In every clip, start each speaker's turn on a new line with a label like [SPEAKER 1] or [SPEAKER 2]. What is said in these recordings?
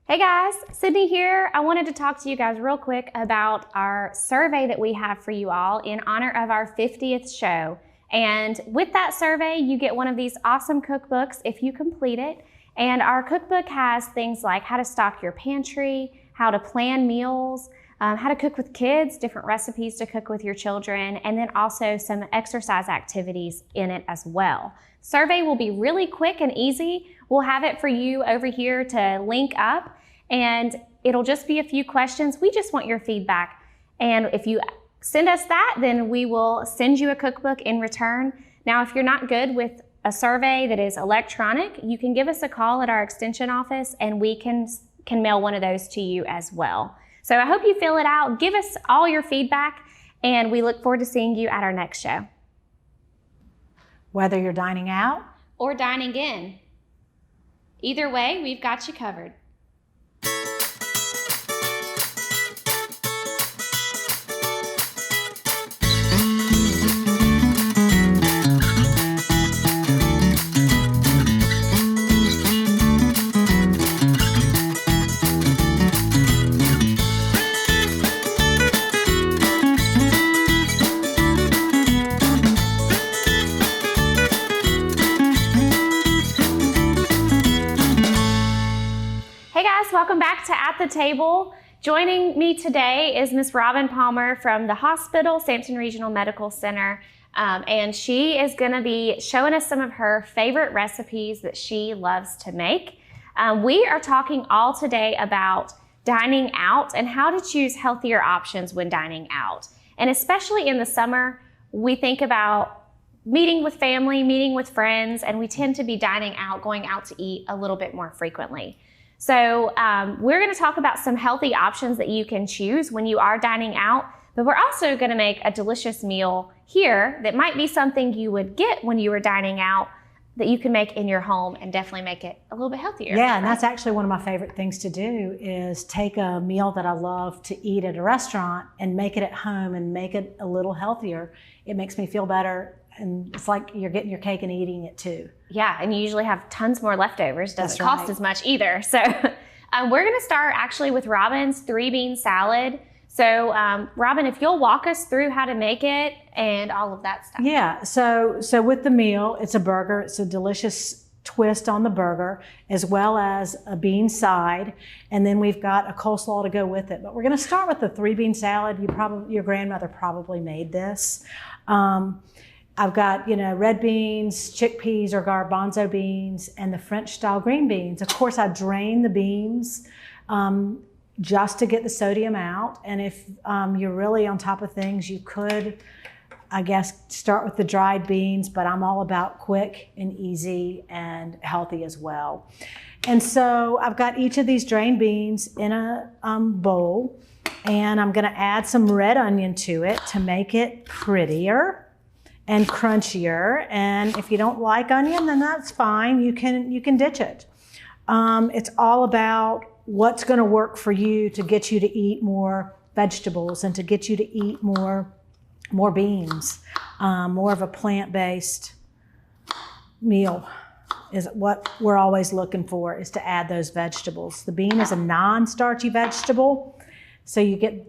[SPEAKER 1] Hey guys, Sydney here. I wanted to talk to you guys real quick about our survey that we have for you all in honor of our 50th show. And with that survey, you get one of these awesome cookbooks if you complete it. And our cookbook has things like how to stock your pantry, how to plan meals, how to cook with kids, different recipes to cook with your children, and then also some exercise activities in it as well. Survey will be really quick and easy. We'll have it for you over here to link up, and it'll just be a few questions. We just want your feedback. And if you send us that, then we will send you a cookbook in return. Now, if you're not good with a survey that is electronic, you can give us a call at our extension office and we can mail one of those to you as well. So I hope you fill it out. Give us all your feedback, and we look forward to seeing you at our next show.
[SPEAKER 2] Whether you're dining out
[SPEAKER 1] or dining in, either way, we've got you covered. Welcome back to At the Table. Joining me today is Miss Robin Palmer from the hospital, Sampson Regional Medical Center, and she is going to be showing us some of her favorite recipes that she loves to make. We are talking all today about dining out and how to choose healthier options when dining out. And especially in the summer, we think about meeting with family, meeting with friends, and we tend to be dining out, going out to eat a little bit more frequently. So we're going to talk about some healthy options that you can choose when you are dining out, but we're also going to make a delicious meal here that might be something you would get when you were dining out that you can make in your home and definitely make it a little bit healthier.
[SPEAKER 2] Yeah, and that's actually one of my favorite things to do is take a meal that I love to eat at a restaurant and make it at home and make it a little healthier. It makes me feel better. And it's like you're getting your cake and eating it too.
[SPEAKER 1] Yeah, and you usually have tons more leftovers. Doesn't
[SPEAKER 2] That's right.
[SPEAKER 1] cost as much either. So we're going to start actually with Robin's 3-bean salad. So Robin, if you'll walk us through how to make it and all of that stuff.
[SPEAKER 2] Yeah, so with the meal, it's a burger. It's a delicious twist on the burger, as well as a bean side, and then we've got a coleslaw to go with it. But we're going to start with the 3-bean salad. Your grandmother probably made this. I've got, red beans, chickpeas or garbanzo beans, and the French style green beans. Of course, I drain the beans just to get the sodium out. And if you're really on top of things, you could, I guess, start with the dried beans, but I'm all about quick and easy and healthy as well. And so I've got each of these drained beans in a bowl, and I'm gonna add some red onion to it to make it prettier and crunchier. And if you don't like onion, then that's fine. You can ditch it. It's all about what's going to work for you to get you to eat more vegetables and to get you to eat more beans. More of a plant-based meal is what we're always looking for, is to add those vegetables. The bean is a non-starchy vegetable, so you get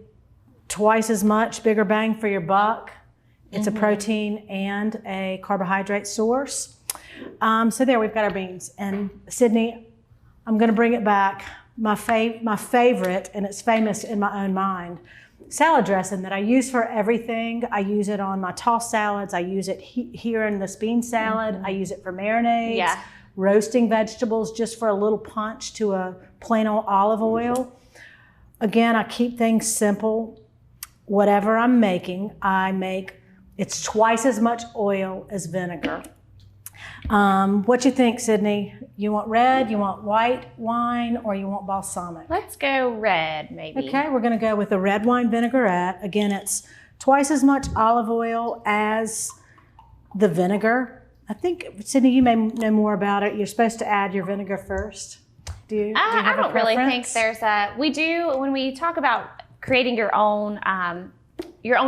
[SPEAKER 2] twice as much, bigger bang for your buck. It's a protein and a carbohydrate source. So there, we've got our beans. And Sydney, I'm gonna bring it back. My favorite, and it's famous in my own mind, salad dressing that I use for everything. I use it on my tossed salads. I use it here in this bean salad. I use it for marinades, roasting vegetables just for a little punch to a plain old olive oil. Again, I keep things simple. Whatever I'm making, it's twice as much oil as vinegar. What you think, Sydney? You want red, you want white wine, or you want balsamic?
[SPEAKER 1] Let's go red, maybe.
[SPEAKER 2] Okay, we're gonna go with the red wine vinaigrette. Again, it's twice as much olive oil as the vinegar. I think, Sydney, you may know more about it. You're supposed to add your vinegar first. Do you have
[SPEAKER 1] I don't really think we do, when we talk about creating your own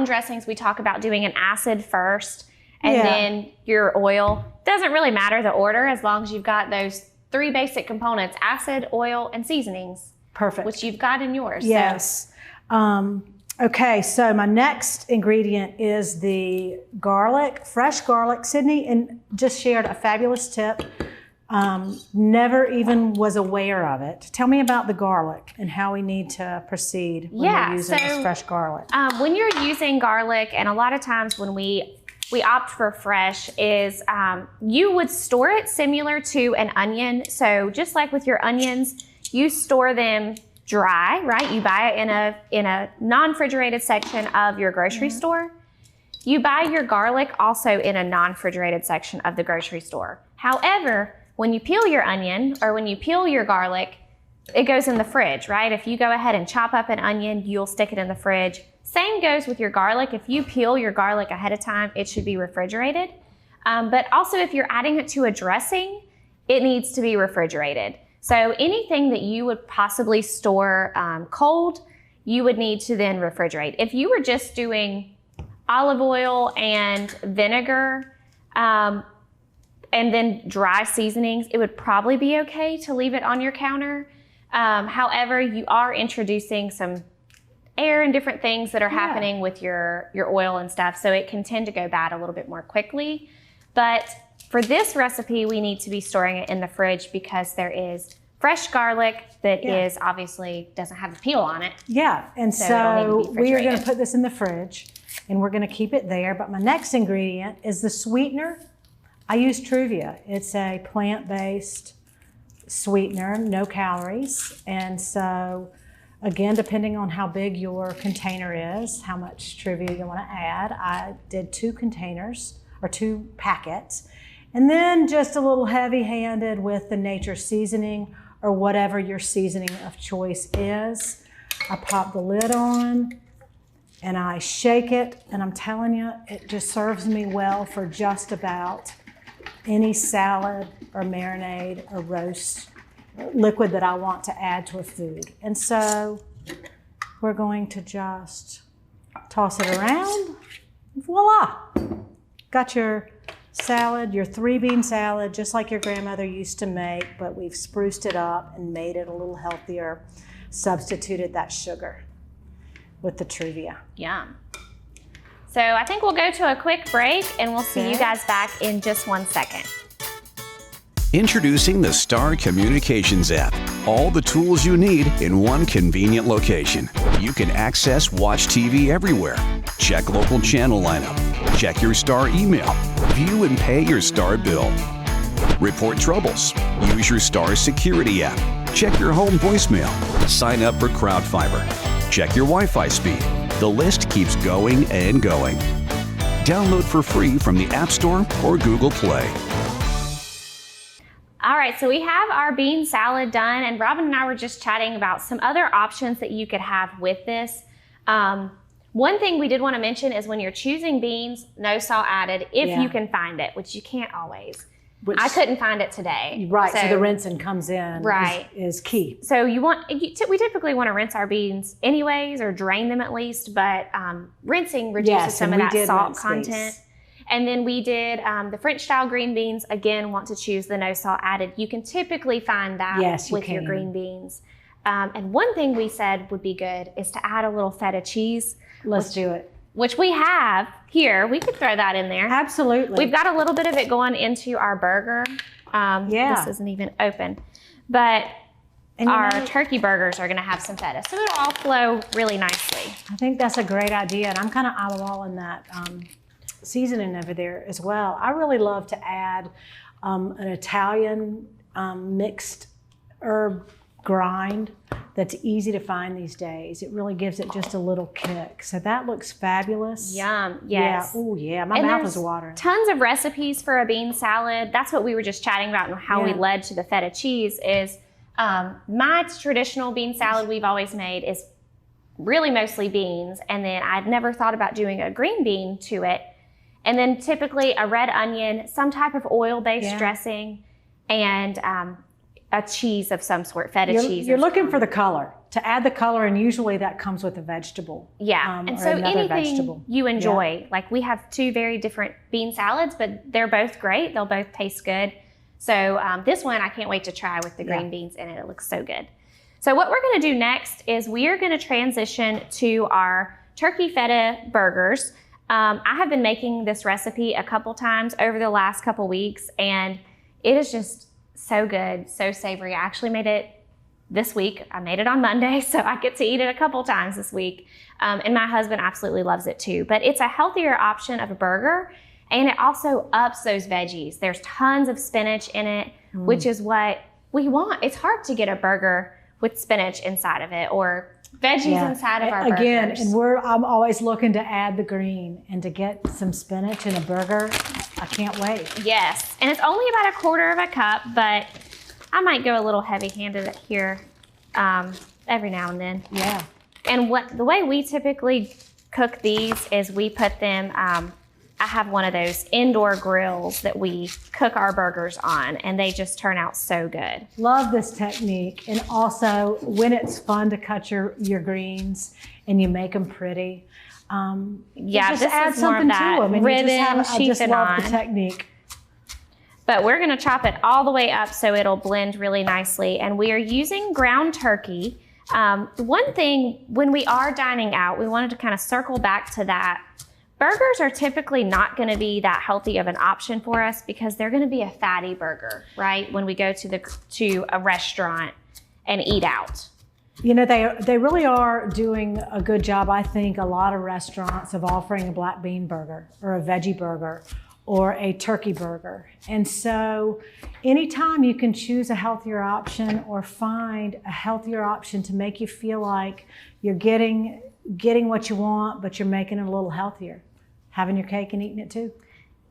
[SPEAKER 1] dressings, we talk about doing an acid first and then your oil. Doesn't really matter the order as long as you've got those 3 basic components: acid, oil, and seasonings.
[SPEAKER 2] Perfect.
[SPEAKER 1] which you've got in yours.
[SPEAKER 2] Yes. So. Okay, so my next ingredient is the garlic, fresh garlic. Sydney and just shared a fabulous tip. Never even was aware of it. Tell me about the garlic and how we need to proceed when we're using this fresh garlic.
[SPEAKER 1] When you're using garlic, and a lot of times when we opt for fresh, is you would store it similar to an onion. So just like with your onions, you store them dry, right? You buy it in a non-refrigerated section of your grocery store. You buy your garlic also in a non-refrigerated section of the grocery store. However, when you peel your onion or when you peel your garlic, it goes in the fridge, right? If you go ahead and chop up an onion, you'll stick it in the fridge. Same goes with your garlic. If you peel your garlic ahead of time, it should be refrigerated. But also if you're adding it to a dressing, it needs to be refrigerated. So anything that you would possibly store cold, you would need to then refrigerate. If you were just doing olive oil and vinegar and then dry seasonings, it would probably be okay to leave it on your counter. However, you are introducing some air and different things that are happening with your oil and stuff, so it can tend to go bad a little bit more quickly. But for this recipe, we need to be storing it in the fridge because there is fresh garlic that is obviously doesn't have a peel on it.
[SPEAKER 2] Yeah, and so we are going to put this in the fridge and we're going to keep it there. But my next ingredient is the sweetener. I use Truvia. It's a plant-based sweetener, no calories. And so again, depending on how big your container is, how much Truvia you want to add, I did 2 containers or 2 packets. And then just a little heavy-handed with the nature seasoning or whatever your seasoning of choice is. I pop the lid on and I shake it, and I'm telling you, it just serves me well for just about any salad or marinade or roast liquid that I want to add to a food. And so we're going to just toss it around. Voila! Got your salad, your 3-bean salad, just like your grandmother used to make, but we've spruced it up and made it a little healthier, substituted that sugar with the Truvia.
[SPEAKER 1] Yum. So I think we'll go to a quick break and we'll see you guys back in just 1 second.
[SPEAKER 3] Introducing the Star Communications app. All the tools you need in one convenient location. You can access Watch TV everywhere. Check local channel lineup. Check your Star email. View and pay your Star bill. Report troubles. Use your Star security app. Check your home voicemail. Sign up for CrowdFiber. Check your Wi-Fi speed. The list keeps going and going. Download for free from the App Store or Google Play.
[SPEAKER 1] All right, so we have our bean salad done, and Robin and I were just chatting about some other options that you could have with this. One thing we did want to mention is when you're choosing beans, no salt added, if you can find it, which you can't always. I couldn't find it today.
[SPEAKER 2] Right, so the rinsing comes in is key.
[SPEAKER 1] So we typically want to rinse our beans anyways, or drain them at least, but rinsing reduces some of that salt content. And then we did the French style green beans. Again, want to choose the no salt added. You can typically find that with your green beans. And one thing we said would be good is to add a little feta cheese.
[SPEAKER 2] Let's do it.
[SPEAKER 1] Which we have here. We could throw that in there.
[SPEAKER 2] Absolutely.
[SPEAKER 1] We've got a little bit of it going into our burger. This isn't even open. But our turkey burgers are going to have some feta. So it'll all flow really nicely.
[SPEAKER 2] I think that's a great idea. And I'm kind of eyeballing that seasoning over there as well. I really love to add an Italian mixed herb grind that's easy to find these days. It really gives it just a little kick. So that looks fabulous.
[SPEAKER 1] Yum, yes.
[SPEAKER 2] Yeah. Oh yeah, my mouth is watering.
[SPEAKER 1] Tons of recipes for a bean salad. That's what we were just chatting about and how we led to the feta cheese is my traditional bean salad we've always made is really mostly beans, and then I'd never thought about doing a green bean to it. And then typically a red onion, some type of oil-based dressing, and a cheese of some sort, feta cheese.
[SPEAKER 2] You're looking for the color, to add the color, and usually that comes with a vegetable.
[SPEAKER 1] Yeah, and so anything you enjoy. Like we have 2 very different bean salads, but they're both great. They'll both taste good. So this one I can't wait to try with the green beans in it. It looks so good. So what we're gonna do next is we are gonna transition to our turkey feta burgers. I have been making this recipe a couple times over the last couple weeks, and it is just so good, so savory. I actually made it this week. I made it on Monday, so I get to eat it a couple times this week. And my husband absolutely loves it too. But it's a healthier option of a burger, and it also ups those veggies. There's tons of spinach in it, which is what we want. It's hard to get a burger with spinach inside of it or veggies inside of our burgers.
[SPEAKER 2] And I'm always looking to add the green, and to get some spinach in a burger, I can't wait.
[SPEAKER 1] Yes, and it's only about 1/4 cup, but I might go a little heavy-handed here every now and then.
[SPEAKER 2] Yeah.
[SPEAKER 1] And the way we typically cook these is we put them, I have one of those indoor grills that we cook our burgers on, and they just turn out so good.
[SPEAKER 2] Love this technique. And also, when it's fun to cut your greens and you make them pretty,
[SPEAKER 1] yeah,
[SPEAKER 2] just
[SPEAKER 1] this
[SPEAKER 2] add
[SPEAKER 1] is more
[SPEAKER 2] something
[SPEAKER 1] of that
[SPEAKER 2] to them. And
[SPEAKER 1] ribbon,
[SPEAKER 2] I just love the technique.
[SPEAKER 1] But we're gonna chop it all the way up so it'll blend really nicely. And we are using ground turkey. One thing, when we are dining out, we wanted to kind of circle back to that. Burgers are typically not gonna be that healthy of an option for us because they're gonna be a fatty burger, right? When we go to a restaurant and eat out.
[SPEAKER 2] You know, they really are doing a good job, I think, a lot of restaurants, of offering a black bean burger or a veggie burger or a turkey burger. And so anytime you can choose a healthier option or find a healthier option to make you feel like you're getting what you want, but you're making it a little healthier, having your cake and eating it too.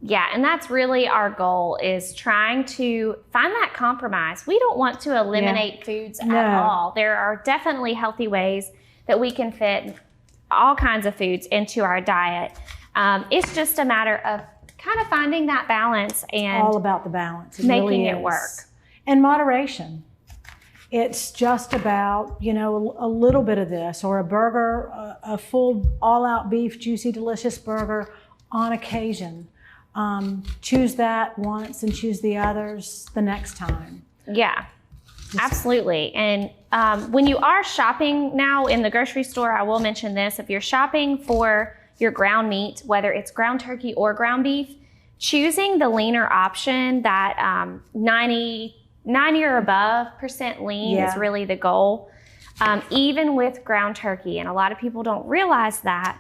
[SPEAKER 1] Yeah, and that's really our goal, is trying to find that compromise. We don't want to eliminate foods at all. There are definitely healthy ways that we can fit all kinds of foods into our diet. It's just a matter of kind of finding that balance and
[SPEAKER 2] all about the balance.
[SPEAKER 1] Making it work.
[SPEAKER 2] And moderation. It's just about, you know, a little bit of this, or a burger, a full all-out beef, juicy, delicious burger on occasion. Choose that once and choose the others the next time.
[SPEAKER 1] Yeah, absolutely. And when you are shopping now in the grocery store, I will mention this. If you're shopping for your ground meat, whether it's ground turkey or ground beef, choosing the leaner option, that 90 or above % lean is really the goal. Even with ground turkey, and a lot of people don't realize that,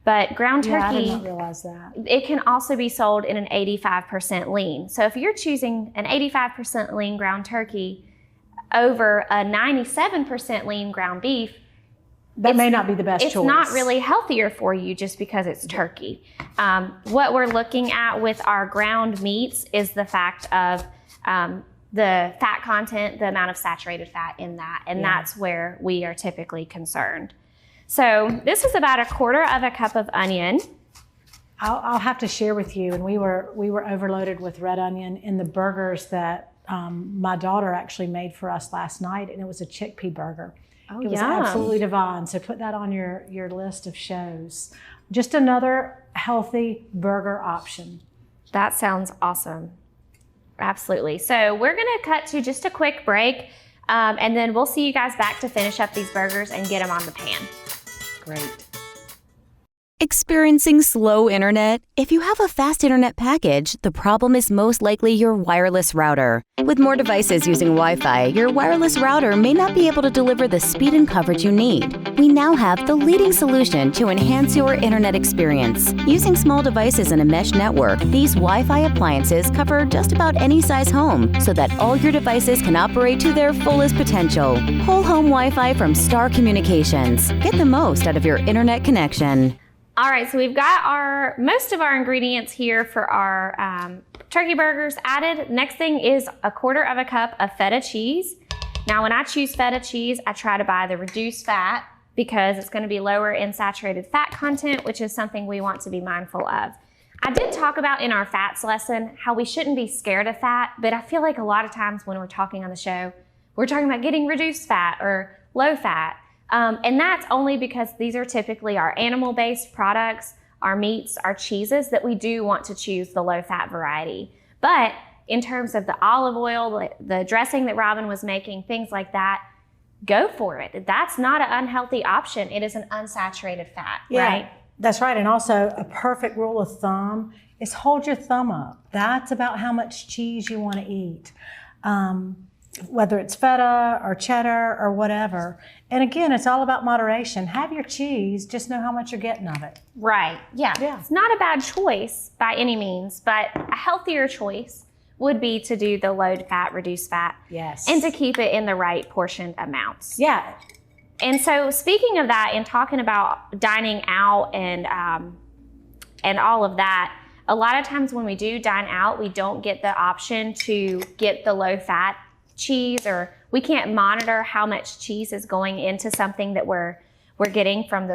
[SPEAKER 1] but ground turkey,
[SPEAKER 2] I did not realize that.
[SPEAKER 1] It can also be sold in an 85% lean. So if you're choosing an 85% lean ground turkey over a 97% lean ground beef,
[SPEAKER 2] that may not be the best choice.
[SPEAKER 1] It's not really healthier for you just because it's turkey. What we're looking at with our ground meats is the fact of the fat content, the amount of saturated fat in that, and that's where we are typically concerned. So this is about 1/4 cup of onion.
[SPEAKER 2] I'll have to share with you, and we were overloaded with red onion in the burgers that my daughter actually made for us last night, and it was a chickpea burger.
[SPEAKER 1] Oh,
[SPEAKER 2] it was absolutely divine. So put that on your list of shows. Just another healthy burger option.
[SPEAKER 1] That sounds awesome. Absolutely. So we're gonna cut to just a quick break, and then we'll see you guys back to finish up these burgers and get them on the pan.
[SPEAKER 2] Great.
[SPEAKER 4] Experiencing slow internet? If you have a fast internet package, the problem is most likely your wireless router. With more devices using Wi-Fi, your wireless router may not be able to deliver the speed and coverage you need. We now have the leading solution to enhance your internet experience. Using small devices in a mesh network, these Wi-Fi appliances cover just about any size home so that all your devices can operate to their fullest potential. Whole home Wi-Fi from Star Communications. Get the most out of your internet connection.
[SPEAKER 1] All right, so we've got most of our ingredients here for our turkey burgers added. Next thing is 1/4 cup of feta cheese. Now, when I choose feta cheese, I try to buy the reduced fat because it's gonna be lower in saturated fat content, which is something we want to be mindful of. I did talk about in our fats lesson how we shouldn't be scared of fat, but I feel like a lot of times when we're talking on the show, we're talking about getting reduced fat or low fat. And that's only because these are typically our animal-based products, our meats, our cheeses, that we do want to choose the low-fat variety. But in terms of the olive oil, the dressing that Robin was making, things like that, go for it. That's not an unhealthy option. It is an unsaturated fat,
[SPEAKER 2] Yeah,
[SPEAKER 1] right?
[SPEAKER 2] that's right. And also a perfect rule of thumb is hold your thumb up. That's about how much cheese you want to eat. Whether it's feta or cheddar or whatever. And again, it's all about moderation. Have your cheese, just know how much you're getting of it.
[SPEAKER 1] Right, yeah. It's not a bad choice by any means, but a healthier choice would be to do the low fat, reduced fat.
[SPEAKER 2] Yes.
[SPEAKER 1] And to keep it in the right portioned amounts.
[SPEAKER 2] Yeah.
[SPEAKER 1] And so speaking of that and talking about dining out and all of that, a lot of times when we do dine out, we don't get the option to get the low fat cheese, or we can't monitor how much cheese is going into something that we're getting from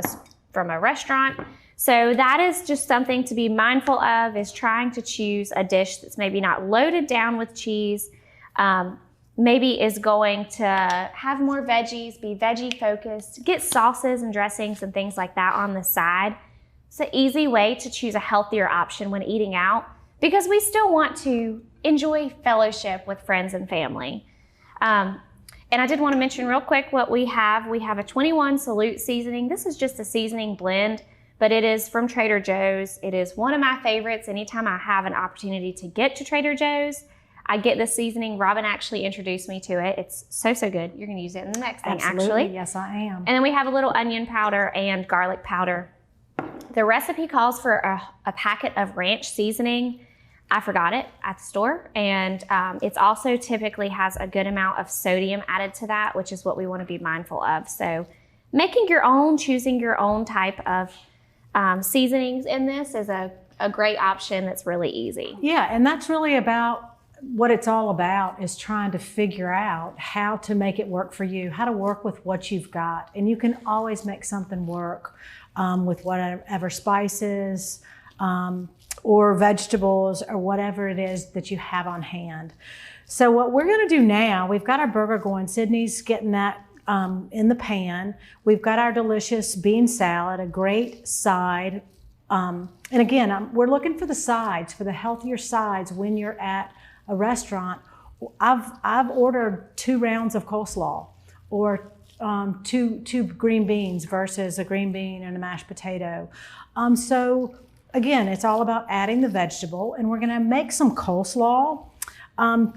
[SPEAKER 1] a restaurant. So that is just something to be mindful of, is trying to choose a dish that's maybe not loaded down with cheese, maybe is going to have more veggies, be veggie focused, get sauces and dressings and things like that on the side. It's an easy way to choose a healthier option when eating out, because we still want to enjoy fellowship with friends and family. And I did want to mention real quick what we have. We have a 21 Salute seasoning. This is just a seasoning blend, but it is from Trader Joe's. It is one of my favorites. Anytime I have an opportunity to get to Trader Joe's, I get this seasoning. Robin actually introduced me to it. It's so good. You're going to use it in the next thing,
[SPEAKER 2] Absolutely.
[SPEAKER 1] actually.
[SPEAKER 2] Yes, I am.
[SPEAKER 1] And then we have a little onion powder and garlic powder. The recipe calls for a packet of ranch seasoning. I forgot it at the store, and it's also typically has a good amount of sodium added to that, which is what we want to be mindful of. So making your own, choosing your own type of seasonings in this is a great option that's really easy.
[SPEAKER 2] Yeah, and that's really about what it's all about, is trying to figure out how to make it work for you, how to work with what you've got. And you can always make something work with whatever spices, or vegetables, or whatever it is that you have on hand. So what we're gonna do now, we've got our burger going. Sydney's getting that in the pan. We've got our delicious bean salad, a great side. And again, we're looking for the sides, for the healthier sides when you're at a restaurant. I've ordered 2 rounds of coleslaw, or two green beans versus a green bean and a mashed potato. So again, it's all about adding the vegetable, and we're gonna make some coleslaw.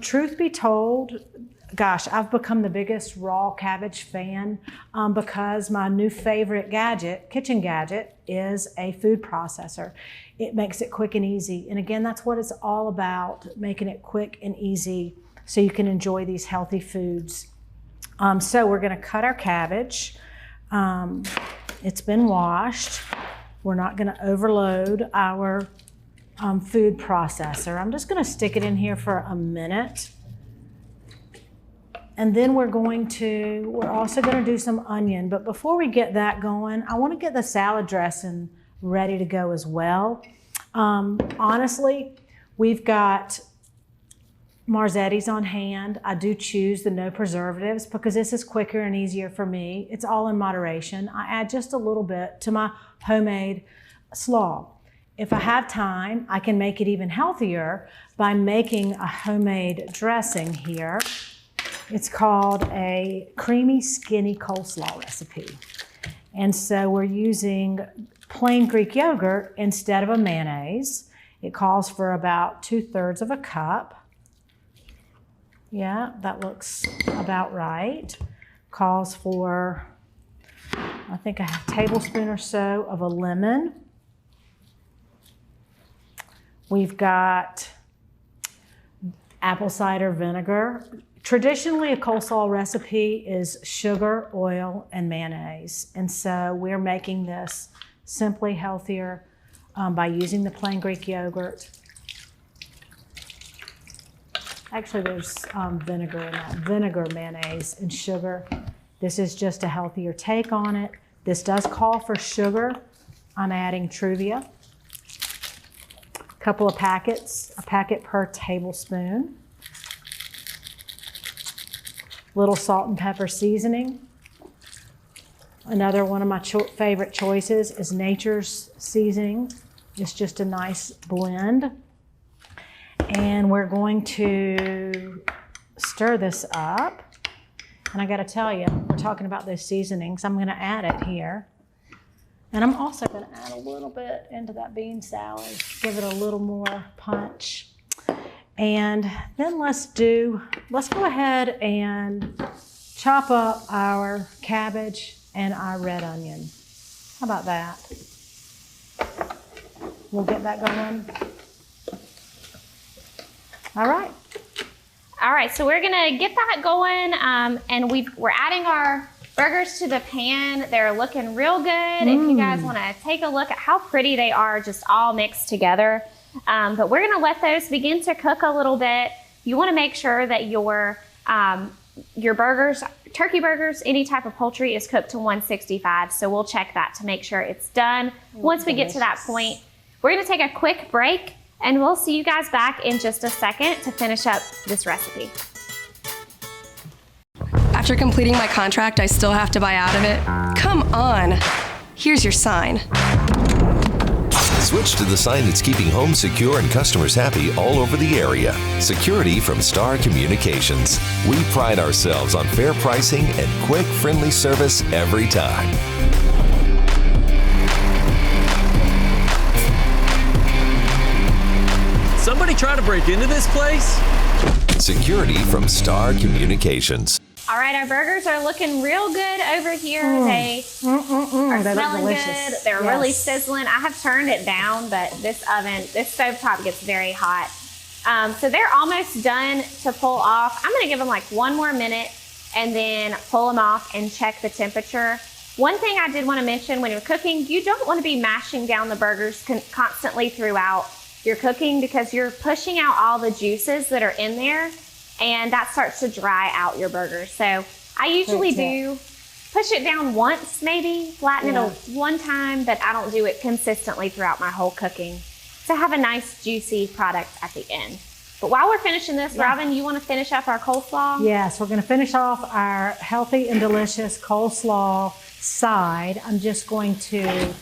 [SPEAKER 2] Truth be told, gosh, I've become the biggest raw cabbage fan because my new favorite kitchen gadget, is a food processor. It makes it quick and easy. And again, that's what it's all about, making it quick and easy so you can enjoy these healthy foods. So we're gonna cut our cabbage. It's been washed. We're not gonna overload our food processor. I'm just gonna stick it in here for a minute. And then we're also gonna do some onion. But before we get that going, I wanna get the salad dressing ready to go as well. Honestly, we've got Marzetti's on hand. I do choose the no preservatives because this is quicker and easier for me. It's all in moderation. I add just a little bit to my homemade slaw. If I have time, I can make it even healthier by making a homemade dressing here. It's called a creamy, skinny coleslaw recipe. And so we're using plain Greek yogurt instead of a mayonnaise. It calls for about 2/3 of a cup. Yeah, that looks about right. Calls for, I think, a tablespoon or so of a lemon. We've got apple cider vinegar. Traditionally, a coleslaw recipe is sugar, oil, and mayonnaise. And so we're making this simply healthier by using the plain Greek yogurt. Actually, there's vinegar in that. Vinegar, mayonnaise, and sugar. This is just a healthier take on it. This does call for sugar. I'm adding Truvia. A couple of packets, a packet per tablespoon. Little salt and pepper seasoning. Another one of my favorite choices is Nature's seasoning. It's just a nice blend. And we're going to stir this up. And I got to tell you, we're talking about those seasonings. I'm going to add it here. And I'm also going to add a little bit into that bean salad, give it a little more punch. And then let's go ahead and chop up our cabbage and our red onion. How about that? We'll get that going. All right.
[SPEAKER 1] All right, so we're gonna get that going, and we're adding our burgers to the pan. They're looking real good. If you guys wanna take a look at how pretty they are, just all mixed together. But we're gonna let those begin to cook a little bit. You wanna make sure that your burgers, turkey burgers, any type of poultry is cooked to 165. So we'll check that to make sure it's done. Once we get to that point, we're gonna take a quick break and we'll see you guys back in just a second to finish up this recipe.
[SPEAKER 5] After completing my contract, I still have to buy out of it? Come on. Here's your sign.
[SPEAKER 6] Switch to the sign that's keeping home secure and customers happy all over the area. Security from Star Communications. We pride ourselves on fair pricing and quick, friendly service every time.
[SPEAKER 7] Somebody trying to break into this place?
[SPEAKER 6] Security from Star Communications.
[SPEAKER 1] All right, our burgers are looking real good over here. They are smelling good. They're really sizzling. I have turned it down, but this stovetop gets very hot. So they're almost done to pull off. I'm gonna give them like 1 more minute and then pull them off and check the temperature. One thing I did wanna mention when you're cooking, you don't wanna be mashing down the burgers constantly throughout your cooking because you're pushing out all the juices that are in there and that starts to dry out your burgers. So I usually do push it down once, maybe flatten it one time, but I don't do it consistently throughout my whole cooking to have a nice juicy product at the end. But while we're finishing this, Robin, you want to finish up our coleslaw?
[SPEAKER 2] Yes, we're going to finish off our healthy and delicious coleslaw side. I'm just going to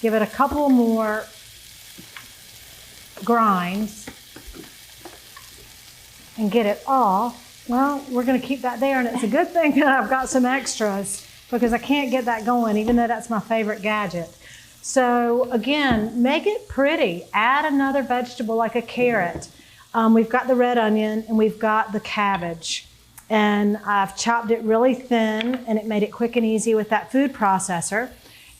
[SPEAKER 2] give it a couple more grinds and get it off. Well, we're going to keep that there, and it's a good thing that I've got some extras because I can't get that going, even though that's my favorite gadget. So again, make it pretty. Add another vegetable like a carrot. We've got the red onion and we've got the cabbage. And I've chopped it really thin and it made it quick and easy with that food processor.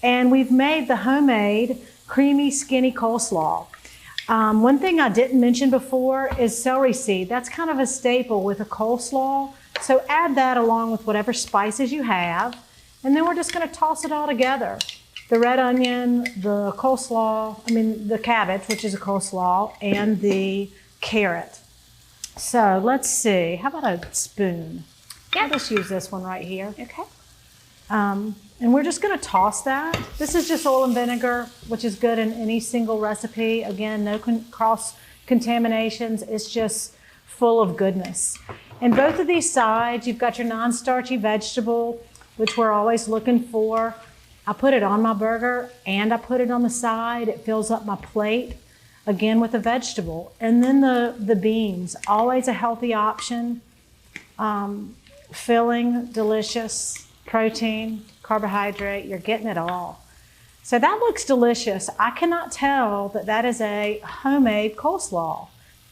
[SPEAKER 2] And we've made the homemade creamy, skinny coleslaw. One thing I didn't mention before is celery seed. That's kind of a staple with a coleslaw. So add that along with whatever spices you have. And then we're just going to toss it all together. The red onion, the the cabbage, which is a coleslaw, and the carrot. So let's see. How about a spoon?
[SPEAKER 1] Yeah.
[SPEAKER 2] I'll just use this one right here.
[SPEAKER 1] Okay.
[SPEAKER 2] And we're just going to toss that. This is just oil and vinegar, which is good in any single recipe. Again, no cross contaminations. It's just full of goodness. And both of these sides, you've got your non-starchy vegetable, which we're always looking for. I put it on my burger and I put it on the side. It fills up my plate, again with a vegetable. And then the beans, always a healthy option. Filling, delicious, protein, carbohydrate, you're getting it all. So that looks delicious. I cannot tell that that is a homemade coleslaw.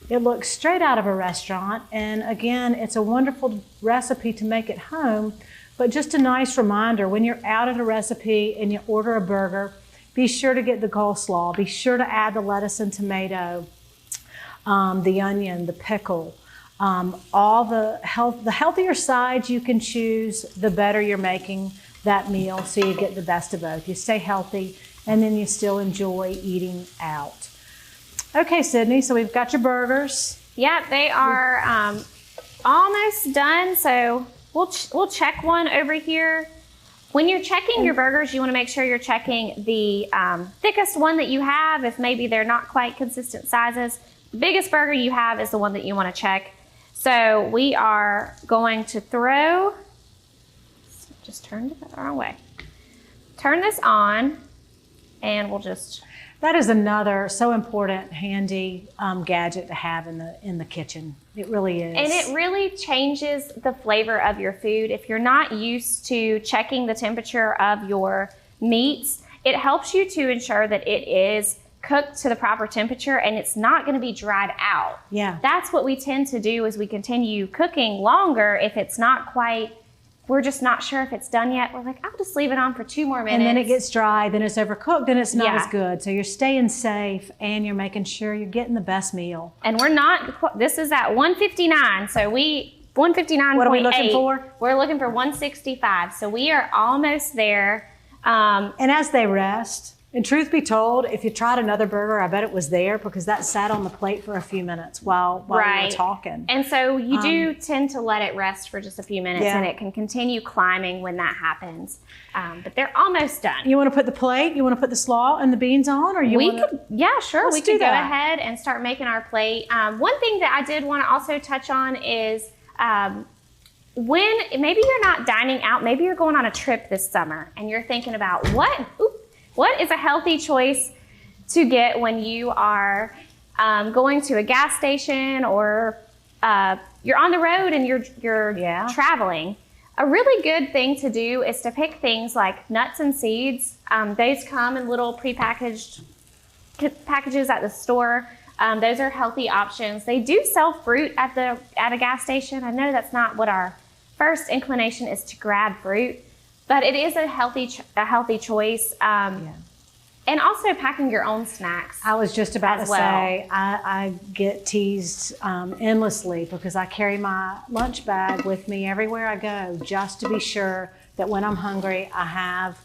[SPEAKER 2] It looks straight out of a restaurant. And again, it's a wonderful recipe to make at home, but just a nice reminder, when you're out at a recipe and you order a burger, be sure to get the coleslaw. Be sure to add the lettuce and tomato, the onion, the pickle. All the healthier sides you can choose, the better you're making that meal, so you get the best of both. You stay healthy and then you still enjoy eating out. Okay, Sydney, so we've got your burgers.
[SPEAKER 1] Yeah, they are almost done. So we'll check one over here. When you're checking your burgers, you want to make sure you're checking the thickest one that you have. If maybe they're not quite consistent sizes, the biggest burger you have is the one that you want to check. So we are going to just turned it the wrong way. Turn this on and we'll just
[SPEAKER 2] That is another so important, handy gadget to have in the kitchen. It really is.
[SPEAKER 1] And it really changes the flavor of your food. If you're not used to checking the temperature of your meats, it helps you to ensure that it is cooked to the proper temperature and it's not going to be dried out.
[SPEAKER 2] Yeah.
[SPEAKER 1] That's what we tend to do as we continue cooking longer. If it's not quite, we're just not sure if it's done yet, we're like, I'll just leave it on for 2 more minutes.
[SPEAKER 2] And then it gets dry, then it's overcooked, and it's not
[SPEAKER 1] Yeah.
[SPEAKER 2] as good. So you're staying safe and you're making sure you're getting the best meal.
[SPEAKER 1] And we're not, this is at 159, so 159.8.
[SPEAKER 2] What are we looking for?
[SPEAKER 1] We're looking for 165, so we are almost there.
[SPEAKER 2] And as they rest, and truth be told, if you tried another burger, I bet it was there because that sat on the plate for a few minutes while we were talking.
[SPEAKER 1] And so you do tend to let it rest for just a few minutes,
[SPEAKER 2] Yeah.
[SPEAKER 1] and it can continue climbing when that happens. But they're almost done.
[SPEAKER 2] You want to put the plate, you want to put the slaw and the beans on, or you
[SPEAKER 1] We
[SPEAKER 2] want
[SPEAKER 1] could, yeah, sure.
[SPEAKER 2] Let's
[SPEAKER 1] We
[SPEAKER 2] do
[SPEAKER 1] could go
[SPEAKER 2] that.
[SPEAKER 1] ahead and start making our plate. One thing that I did want to also touch on is when maybe you're not dining out, maybe you're going on a trip this summer and you're thinking about what is a healthy choice to get when you are going to a gas station or you're on the road and you're traveling. A really good thing to do is to pick things like nuts and seeds. Those come in little prepackaged packages at the store. Those are healthy options. They do sell fruit at a gas station. I know that's not what our first inclination is, to grab fruit, but it is a healthy choice. And also packing your own snacks.
[SPEAKER 2] I was just about to
[SPEAKER 1] as well.
[SPEAKER 2] say, I get teased endlessly because I carry my lunch bag with me everywhere I go just to be sure that when I'm hungry, I have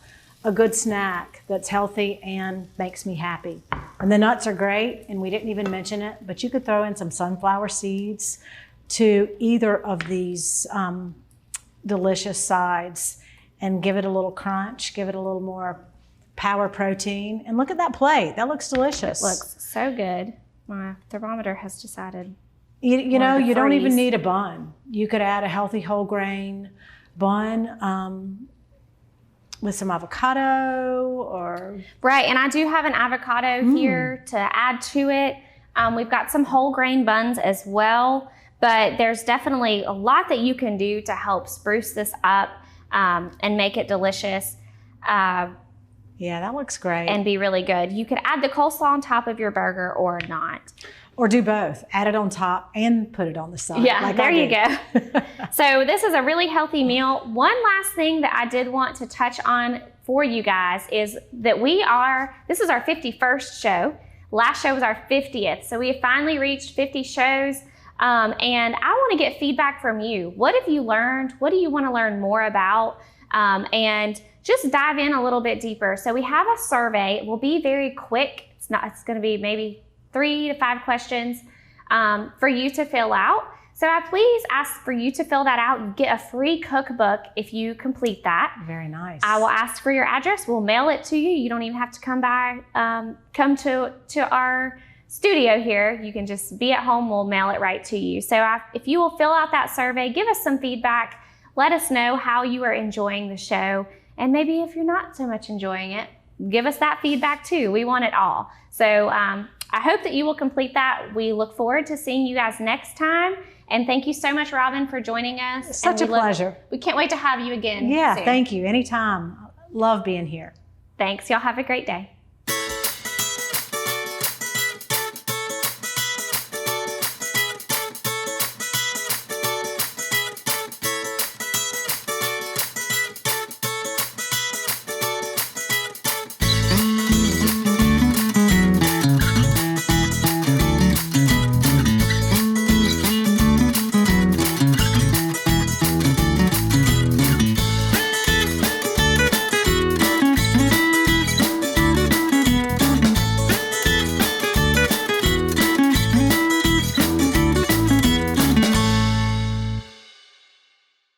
[SPEAKER 2] a good snack that's healthy and makes me happy. And the nuts are great, and we didn't even mention it, but you could throw in some sunflower seeds to either of these delicious sides and give it a little crunch, give it a little more power protein. And look at that plate. That looks delicious.
[SPEAKER 1] It looks so good. My thermometer has decided.
[SPEAKER 2] You know, you don't even
[SPEAKER 1] freeze.
[SPEAKER 2] need a bun. You could add a healthy whole grain bun with some avocado or...
[SPEAKER 1] Right, and I do have an avocado here to add to it. We've got some whole grain buns as well, but there's definitely a lot that you can do to help spruce this up and make it delicious.
[SPEAKER 2] Yeah, that looks great.
[SPEAKER 1] And be really good. You could add the coleslaw on top of your burger or not.
[SPEAKER 2] Or do both. Add it on top and put it on the side.
[SPEAKER 1] Yeah,
[SPEAKER 2] like
[SPEAKER 1] there
[SPEAKER 2] I
[SPEAKER 1] you
[SPEAKER 2] did.
[SPEAKER 1] go. So this is a really healthy meal. One last thing that I did want to touch on for you guys is that this is our 51st show. Last show was our 50th. So we have finally reached 50 shows. And I want to get feedback from you. What have you learned? What do you want to learn more about? And just dive in a little bit deeper. So we have a survey. It will be very quick. It's going to be maybe 3 to 5 questions for you to fill out. So I please ask for you to fill that out and get a free cookbook if you complete that.
[SPEAKER 2] Very nice.
[SPEAKER 1] I will ask for your address. We'll mail it to you. You don't even have to come to our studio here. You can just be at home. We'll mail it right to you. So if you will fill out that survey, give us some feedback. Let us know how you are enjoying the show. And maybe if you're not so much enjoying it, give us that feedback too. We want it all. So I hope that you will complete that. We look forward to seeing you guys next time. And thank you so much, Robin, for joining us.
[SPEAKER 2] Such a pleasure.
[SPEAKER 1] We can't wait to have you again
[SPEAKER 2] Yeah,
[SPEAKER 1] soon.
[SPEAKER 2] thank you. Anytime. Love being here.
[SPEAKER 1] Thanks. Y'all have a great day.